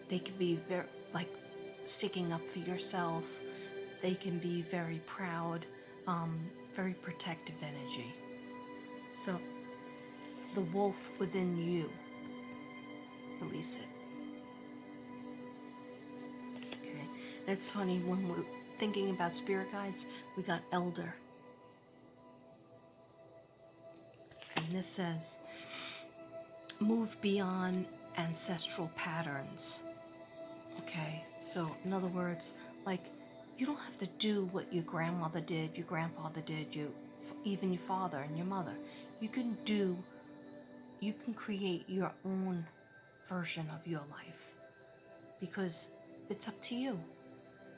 They can be very, like, sticking up for yourself. They can be very proud, very protective energy. So, the wolf within you, release it. Okay? And it's funny, when we're thinking about spirit guides, we got elder. And this says, move beyond ancestral patterns. Okay? So, in other words, like, you don't have to do what your grandmother did, your grandfather did, even your father and your mother. You can create your own version of your life, because it's up to you,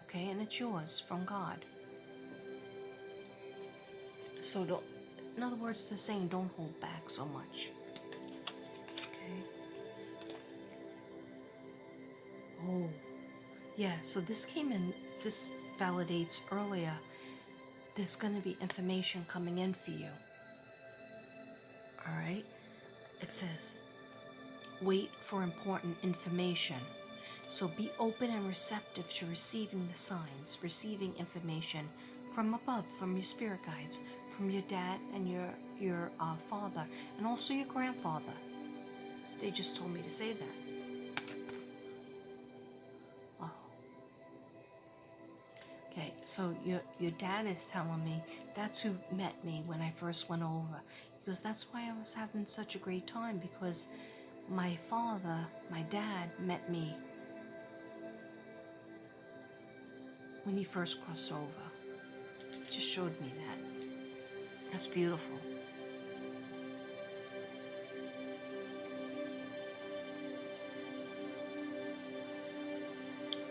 okay? And it's yours from God. So don't, in other words, they're saying don't hold back so much, okay? Oh, yeah, so this came in, this validates earlier, there's going to be information coming in for you, all right? It says, wait for important information. So be open and receptive to receiving the signs, receiving information from above, from your spirit guides, from your dad and your father, and also your grandfather. They just told me to say that. Oh. Okay, so your dad is telling me that's who met me when I first went over. Because that's why I was having such a great time, because my father, my dad, met me when he first crossed over. Just showed me that. That's beautiful.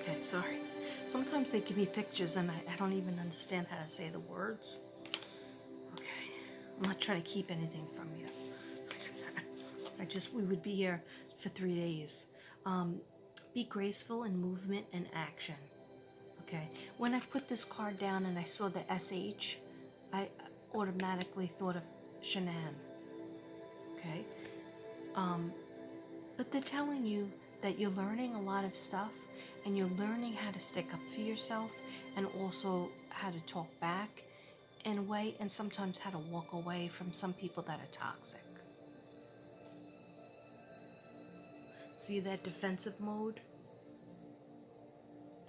Okay, sorry. Sometimes they give me pictures and I don't even understand how to say the words. Okay, I'm not trying to keep anything from you. We would be here for 3 days. Be graceful in movement and action. Okay, when I put this card down and I saw the SH, I automatically thought of Shanann. Okay, but they're telling you that you're learning a lot of stuff, and you're learning how to stick up for yourself, and also how to talk back in a way, and sometimes how to walk away from some people that are toxic. See that defensive mode?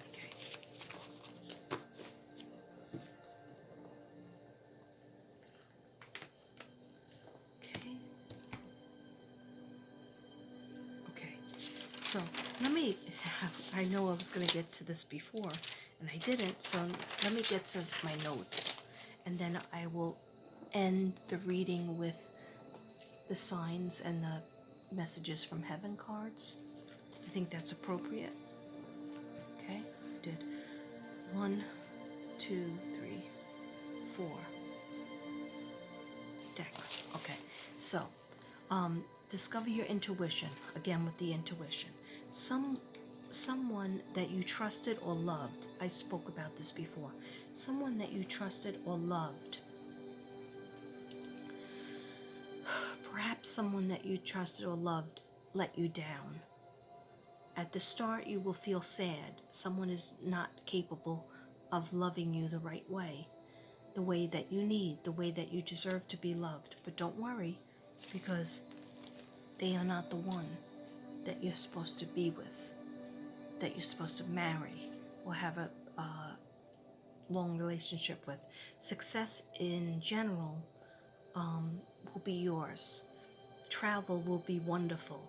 Okay. Okay. Okay. So let me, I know I was going to get to this before, and I didn't, so let me get to my notes, and then I will end the reading with the signs and the messages from heaven cards. I think that's appropriate. Okay, did 1, 2, 3, 4 decks. Okay, so discover your intuition, again with the intuition. Someone that you trusted or loved, I spoke about this before, someone that you trusted or loved, perhaps someone that you trusted or loved let you down. At the start you will feel sad. Someone is not capable of loving you the right way, the way that you need, the way that you deserve to be loved. But don't worry, because they are not the one that you're supposed to be with, that you're supposed to marry or have a long relationship with. Success in general will be yours. Travel will be wonderful.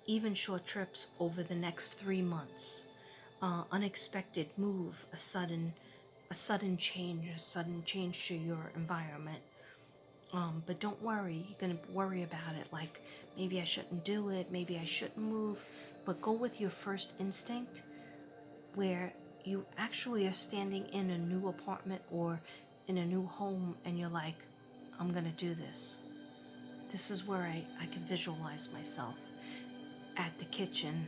Even short trips over the next 3 months. Unexpected move, a sudden change to your environment. But don't worry, you're going to worry about it like, maybe I shouldn't do it, maybe I shouldn't move. But go with your first instinct, where you actually are standing in a new apartment or in a new home, and you're like, I'm going to do this. This is where I can visualize myself at the kitchen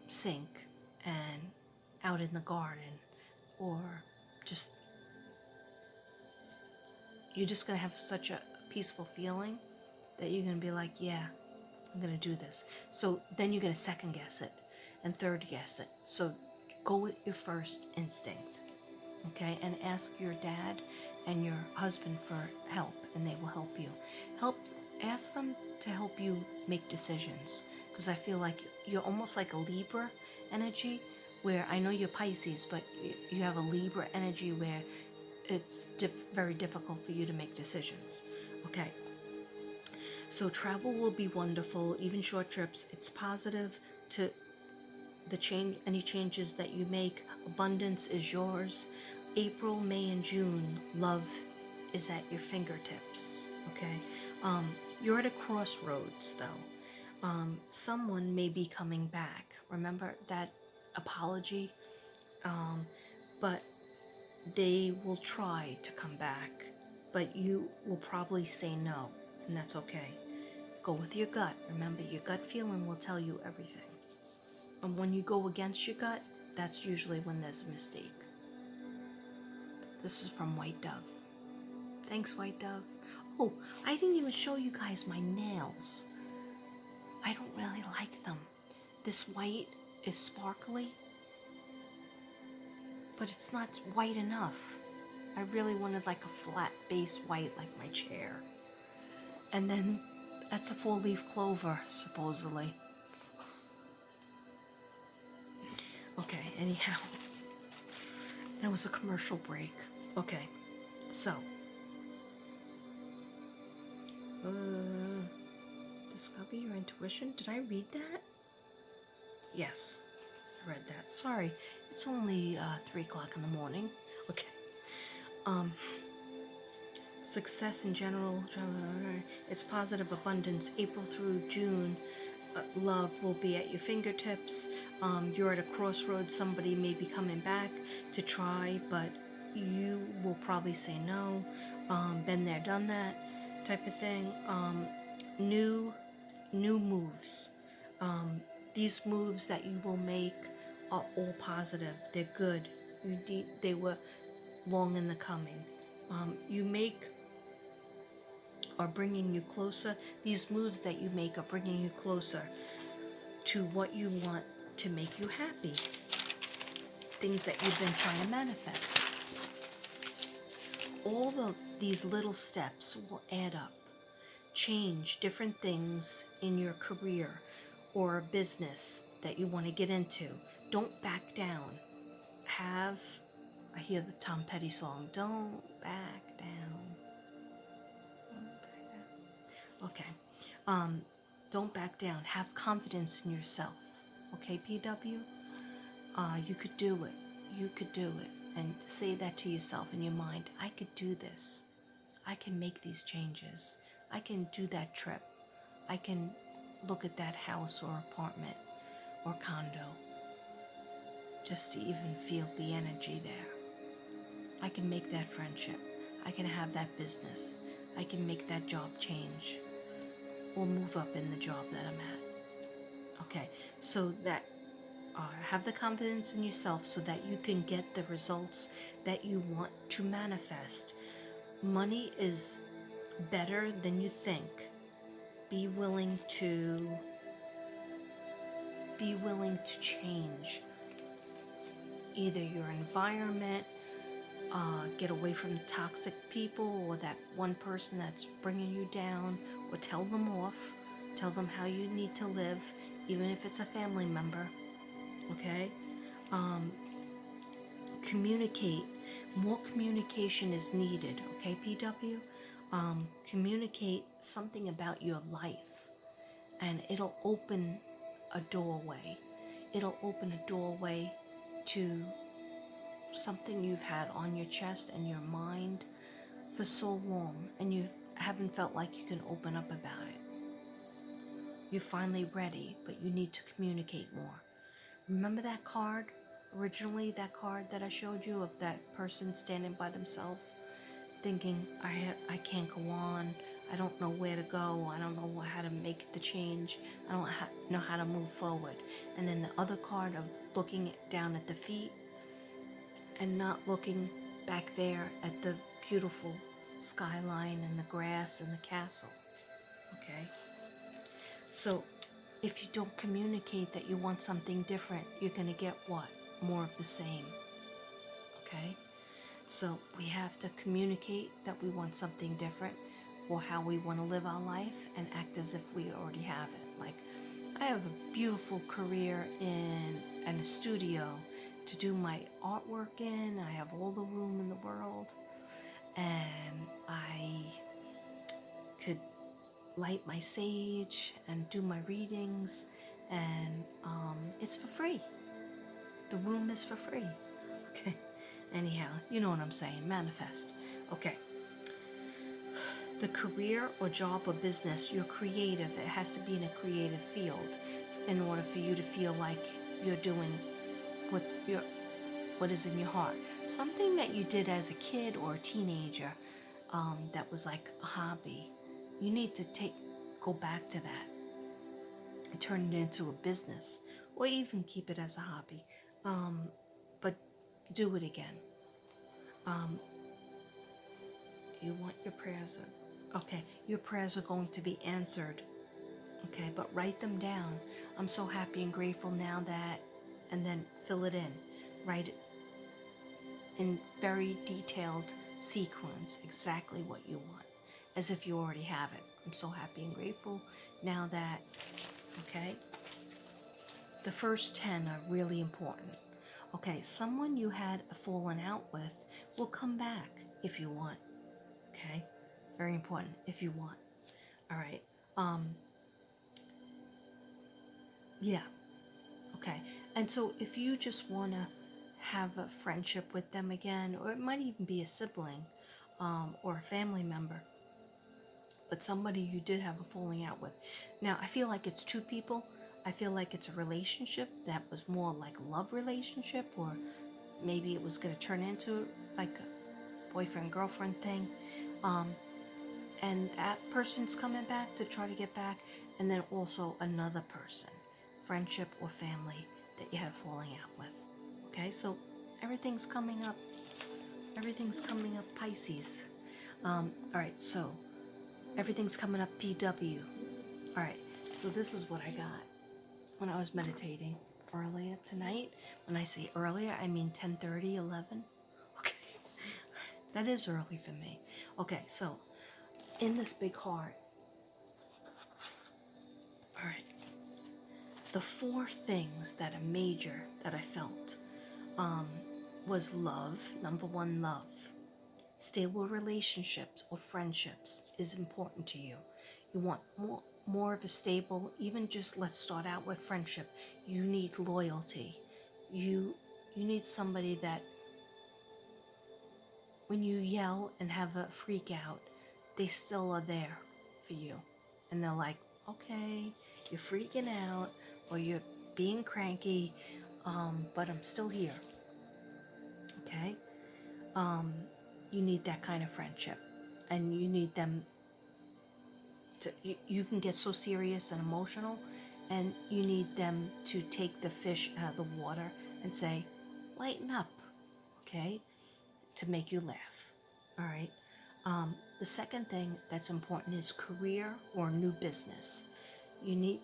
sink and out in the garden, or just, you're just going to have such a peaceful feeling that you're going to be like, yeah, I'm going to do this. So then you're going to second guess it. and third guess it. So go with your first instinct, okay? And ask your dad and your husband for help, and they will help you. Ask them to help you make decisions, because I feel like you're almost like a Libra energy, where I know you're Pisces, but you have a Libra energy where it's very difficult for you to make decisions. Okay, so travel will be wonderful, even short trips. It's positive to the change, any changes that you make. Abundance is yours. April, May, and June, love is at your fingertips. Okay, you're at a crossroads though. Someone may be coming back. Remember that apology, but they will try to come back, but you will probably say no, and that's okay. Go with your gut. Remember, your gut feeling will tell you everything. And when you go against your gut, that's usually when there's a mistake. This is from White Dove. Thanks, White Dove. Oh, I didn't even show you guys my nails. I don't really like them. This white is sparkly, but it's not white enough. I really wanted like a flat base white like my chair. And then that's a 4-leaf clover, supposedly. Okay, anyhow. That was a commercial break. Okay, so. Discover your intuition. Did I read that? Yes, I read that. Sorry, it's only 3 o'clock in the morning. Okay. Success in general. It's positive abundance. April through June. Love will be at your fingertips. You're at a crossroads. Somebody may be coming back to try, but you will probably say no. Been there, done that type of thing. New moves. These moves that you will make are all positive. They're good. They were long in the coming. Are bringing you closer. These moves that you make are bringing you closer to what you want to make you happy. Things that you've been trying to manifest. All of these little steps will add up. Change different things in your career or business that you want to get into. Don't back down. I hear the Tom Petty song, don't back down. Okay. Don't back down. Have confidence in yourself. Okay, PW? You could do it. You could do it. And say that to yourself in your mind. I could do this. I can make these changes. I can do that trip. I can look at that house or apartment or condo. Just to even feel the energy there. I can make that friendship. I can have that business. I can make that job change. Or move up in the job that I'm at. Okay, so that have the confidence in yourself so that you can get the results that you want to manifest. Money is better than you think. Be willing to change either your environment, get away from the toxic people or that one person that's bringing you down, or tell them off. Tell them how you need to live, even if it's a family member. Okay? Communicate. More communication is needed. Okay, PW? Communicate something about your life, and it'll open a doorway. It'll open a doorway to something you've had on your chest and your mind for so long, and you haven't felt like you can open up about it. You're finally ready, but you need to communicate more. Remember that card? Originally, that card that I showed you of that person standing by themselves, thinking, I can't go on. I don't know where to go. I don't know how to make the change. I don't know how to move forward. And then the other card of looking down at the feet and not looking back there at the beautiful skyline and the grass and the castle. Okay? So if you don't communicate that you want something different, you're going to get what? More of the same. Okay? So we have to communicate that we want something different, or how we want to live our life, and act as if we already have it. Like, I have a beautiful career in a studio to do my artwork in. I have all the room in the world, and I could light my sage and do my readings, and it's for free. The room is for free. Okay. Anyhow, you know what I'm saying. Manifest. Okay. The career or job or business, you're creative. It has to be in a creative field in order for you to feel like you're doing what what is in your heart. Something that you did as a kid or a teenager, that was like a hobby. You need to go back to that and turn it into a business, or even keep it as a hobby. But do it again. You want your prayers. Okay, your prayers are going to be answered. Okay, but write them down. I'm so happy and grateful now that, and then fill it in. Write it in very detailed sequence, exactly what you want, as if you already have it. I'm so happy and grateful now that, okay? The first 10 are really important. Okay, someone you had a fallen out with will come back if you want. Okay, very important, if you want. All right. Yeah. Okay. And so if you just want to have a friendship with them again, or it might even be a sibling, or a family member, but somebody you did have a falling out with. Now, I feel like it's two people. I feel like it's a relationship that was more like a love relationship, or maybe it was going to turn into like a boyfriend girlfriend thing. And that person's coming back to try to get back, and then also another person, friendship or family that you had falling out with. Okay, so everything's coming up. Everything's coming up, Pisces. All right, so everything's coming up, PW. All right, so this is what I got when I was meditating earlier tonight. When I say earlier, I mean 10:30, 11. Okay, that is early for me. Okay, so in this big heart, all right, the four things that are major that I felt, was love. Number one, love. Stable relationships or friendships is important to you. You want more of a stable, even just let's start out with friendship. You need loyalty. You need somebody that when you yell and have a freak out, they still are there for you. And they're like, okay, you're freaking out or you're being cranky, but I'm still here. Okay? You need that kind of friendship. And you need them to, you can get so serious and emotional, and you need them to take the fish out of the water and say, lighten up, okay? To make you laugh, all right? The second thing that's important is career or new business. You need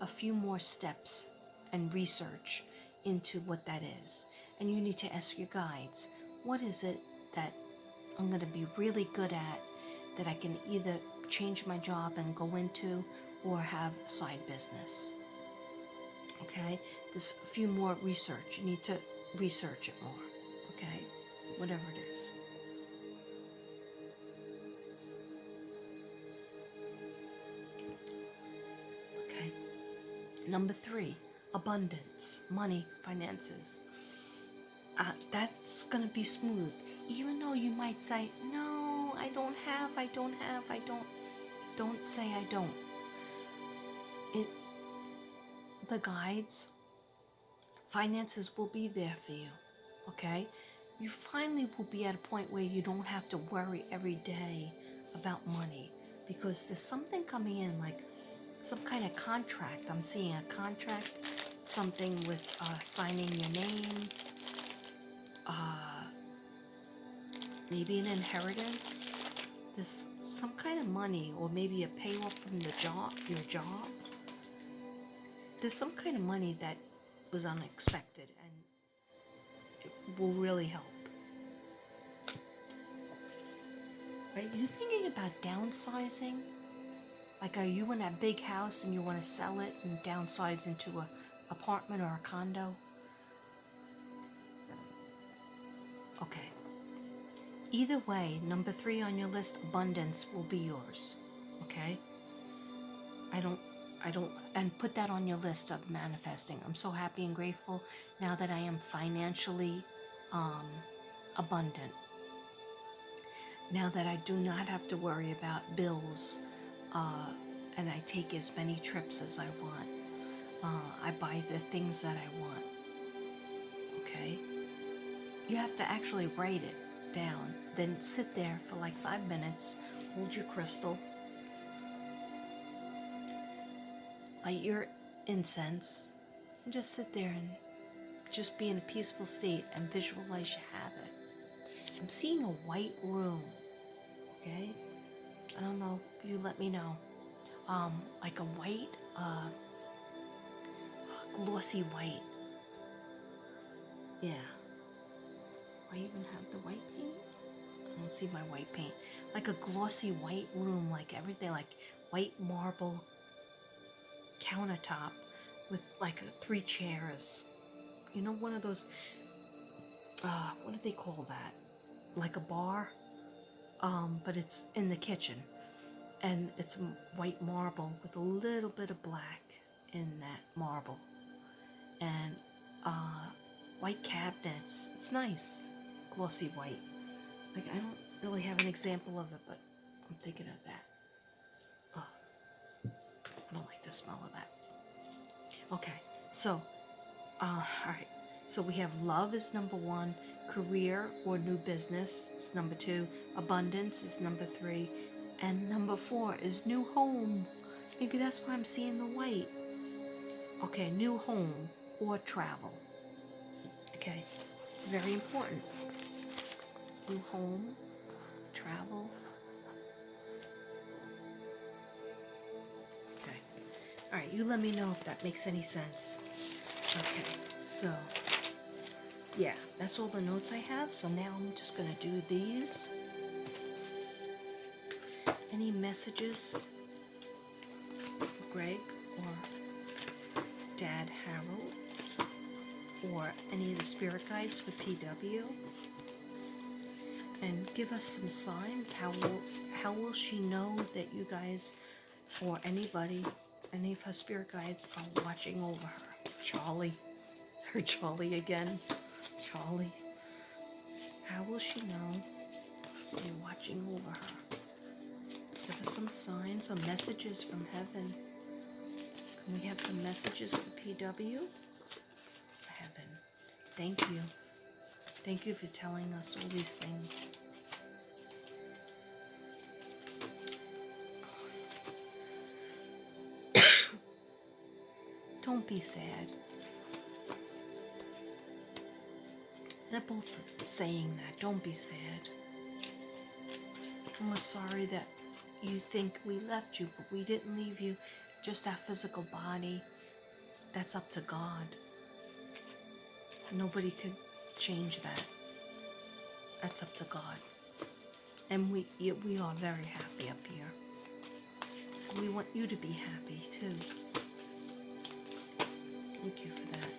a few more steps and research into what that is. And you need to ask your guides, what is it that I'm going to be really good at that I can either change my job and go into, or have a side business? Okay? There's a few more research. You need to research it more. Okay? Whatever it is. Okay? Number 3, abundance, money, finances. That's going to be smooth. Even though you might say, no, I don't have, don't say I don't. It, the guides, finances will be there for you, okay? You finally will be at a point where you don't have to worry every day about money, because there's something coming in, like some kind of contract. I'm seeing a contract, something with signing your name, maybe an inheritance, There's some kind of money, or maybe a payoff from the job, your job. There's some kind of money that was unexpected and it will really help. Are you thinking about downsizing? Like, are you in that big house and you want to sell it and downsize into a apartment or a condo? Okay. Either way, number 3 on your list, abundance, will be yours. Okay? I don't, and put that on your list of manifesting. I'm so happy and grateful now that I am financially abundant. Now that I do not have to worry about bills, and I take as many trips as I want. I buy the things that I want. Okay? You have to actually write it down. Then sit there for like 5 minutes, hold your crystal, light your incense, and just sit there and just be in a peaceful state and visualize you have it. I'm seeing a white room. Okay? I don't know. You let me know. Like a white, glossy white. Yeah. I even have the white paint? I don't see my white paint. Like a glossy white room, like everything, like white marble countertop with like 3 chairs. You know, one of those, what do they call that? Like a bar, but it's in the kitchen. And it's white marble with a little bit of black in that marble. And white cabinets. It's nice. Glossy white. Like, I don't really have an example of it, but I'm thinking of that. Oh, I don't like the smell of that. Okay, so, alright. So we have love is number 1, career or new business is number 2, abundance is number 3, and number 4 is new home. Maybe that's why I'm seeing the white. Okay, new home or travel. Okay, it's very important. New home, travel. Okay. Alright, you let me know if that makes any sense. Okay, so, yeah, that's all the notes I have. So now I'm just going to do these. Any messages for Greg or Dad Harold or any of the spirit guides for PW? And give us some signs. How will she know that you guys or anybody, any of her spirit guides are watching over her? Charlie. Her Charlie again. Charlie. How will she know you're watching over her? Give us some signs or messages from heaven. Can we have some messages for PW? Heaven. Thank you. Thank you for telling us all these things. Don't be sad. They're both saying that. Don't be sad. And we're sorry that you think we left you, but we didn't leave you. Just our physical body. That's up to God. Nobody could change that. That's up to God. And we are very happy up here. We want you to be happy too. Thank you for that.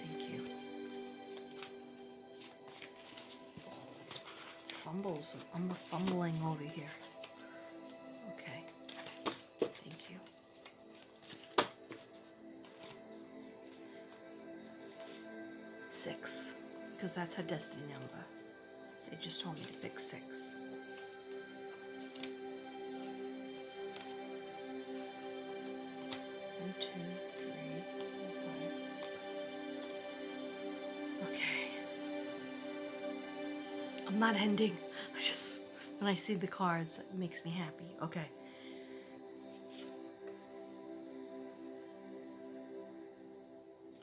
Thank you. Fumbles. I'm fumbling over here. Okay. Thank you. Six, because that's her destiny number. They just told me to pick 6. One, 2, 3, 4, 5, 6. Okay. I'm not ending. When I see the cards, it makes me happy. Okay.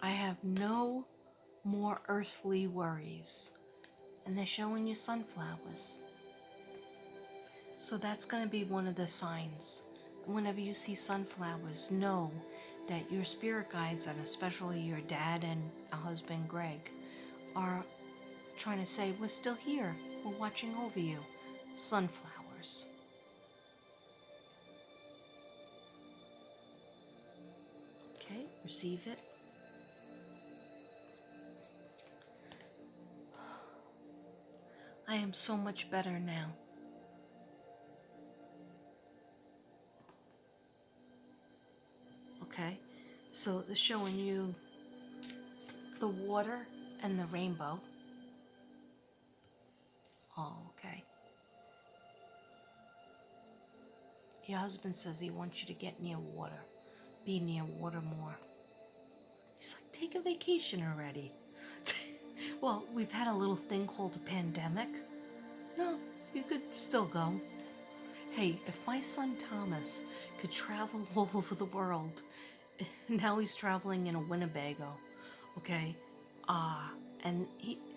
I have no more earthly worries. And they're showing you sunflowers. So that's going to be one of the signs. Whenever you see sunflowers, know that your spirit guides, and especially your dad and husband Greg, are trying to say, we're still here. We're watching over you. Sunflowers. Okay, receive it. I am so much better now. Okay, so they're showing you the water and the rainbow. Oh, okay. Your husband says he wants you to get near water. Be near water more. He's like, take a vacation already. Well, we've had a little thing called a pandemic. No, you could still go. Hey, if my son Thomas could travel all over the world, now he's traveling in a Winnebago, okay? And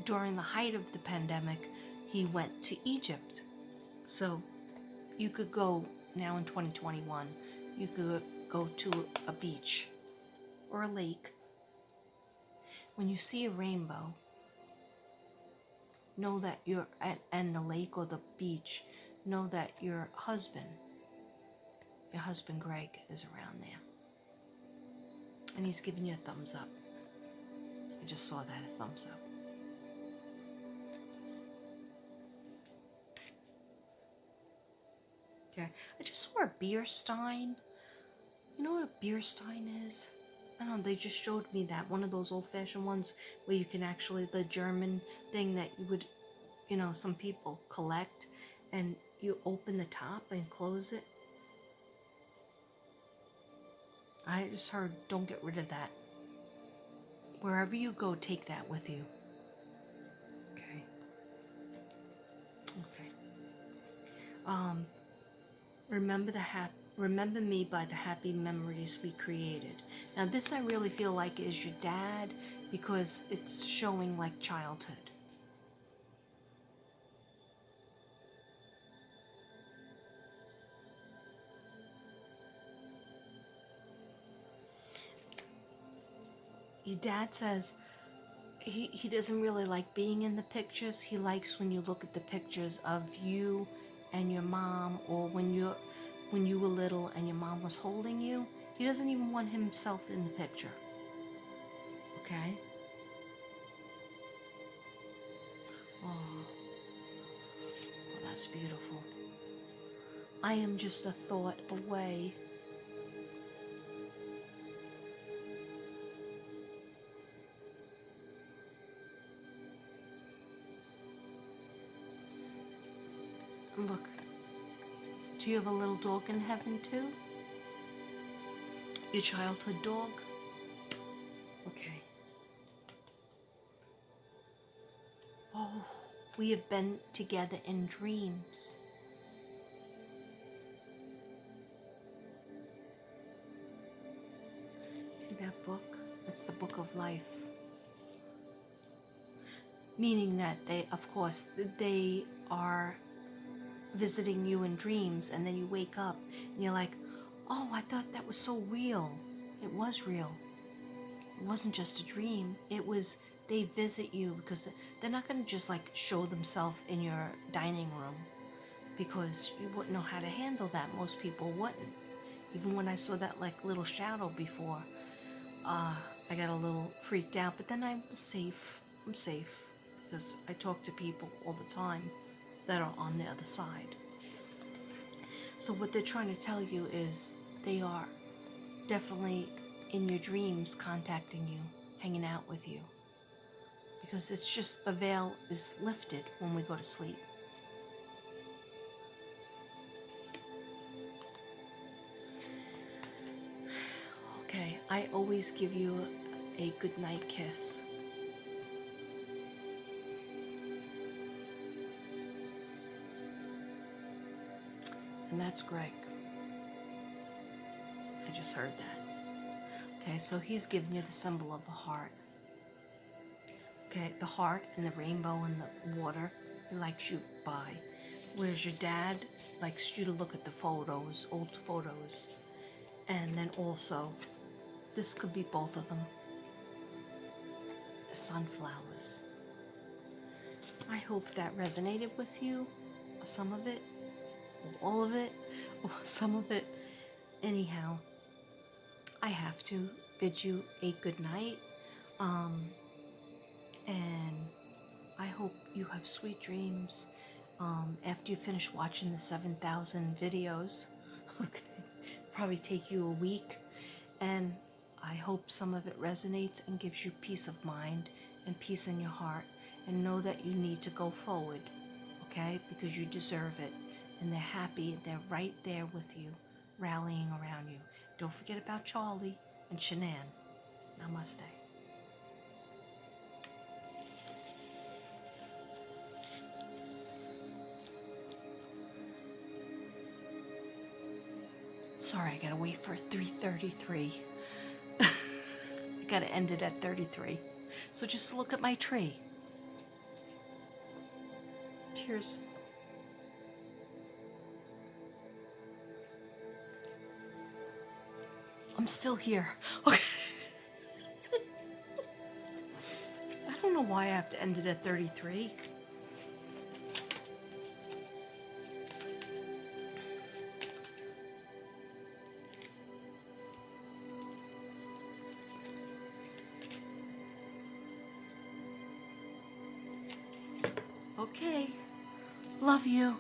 during the height of the pandemic, he went to Egypt. So you could go now in 2021, you could go to a beach or a lake. When you see a rainbow, know that you're and the lake or the beach, know that your husband Greg, is around there. And he's giving you a thumbs up. I just saw that, a thumbs up. Okay, I just saw a beer stein. You know what a beer stein is? I don't know, they just showed me that. One of those old-fashioned ones where you can actually, the German thing that you would, some people collect, and you open the top and close it. I just heard, don't get rid of that. Wherever you go, take that with you. Okay. Okay. Remember me by the happy memories we created. Now this I really feel like is your dad, because it's showing like childhood. Your dad says he doesn't really like being in the pictures. He likes when you look at the pictures of you and your mom, or when you were little and your mom was holding you. He doesn't even want himself in the picture. Okay? Oh, that's beautiful. I am just a thought away. Look, do you have a little dog in heaven too? Your childhood dog? Okay. Oh, we have been together in dreams. See that book? That's the book of life. Meaning that they are visiting you in dreams, and then you wake up and you're like, oh, I thought that was so real. It was real. It wasn't just a dream. It was, they visit you, because they're not going to just like show themselves in your dining room, because you wouldn't know how to handle that. Most people wouldn't. Even when I saw that like little shadow before, I got a little freaked out, but then I was safe. I'm safe, because I talk to people all the time that are on the other side. So what they're trying to tell you is they are definitely in your dreams contacting you, hanging out with you. Because it's just the veil is lifted when we go to sleep. Okay, I always give you a good night kiss. And that's Greg. I just heard that. Okay, so he's giving you the symbol of a heart. Okay, the heart and the rainbow and the water he likes you by. Whereas your dad likes you to look at the photos, old photos. And then also, this could be both of them. The sunflowers. I hope that resonated with you. Some of it, or all of it, or some of it. Anyhow, I have to bid you a good night. And I hope you have sweet dreams after you finish watching the 7,000 videos. Okay, probably take you a week. And I hope some of it resonates and gives you peace of mind and peace in your heart. And know that you need to go forward, okay? Because you deserve it. And they're happy. They're right there with you, rallying around you. Don't forget about Charlie and Shanann. Namaste. Sorry, I gotta wait for 3:33. I gotta end it at 33. So just look at my tree. Cheers. I'm still here. Okay. I don't know why I have to end it at 33. Okay. Love you.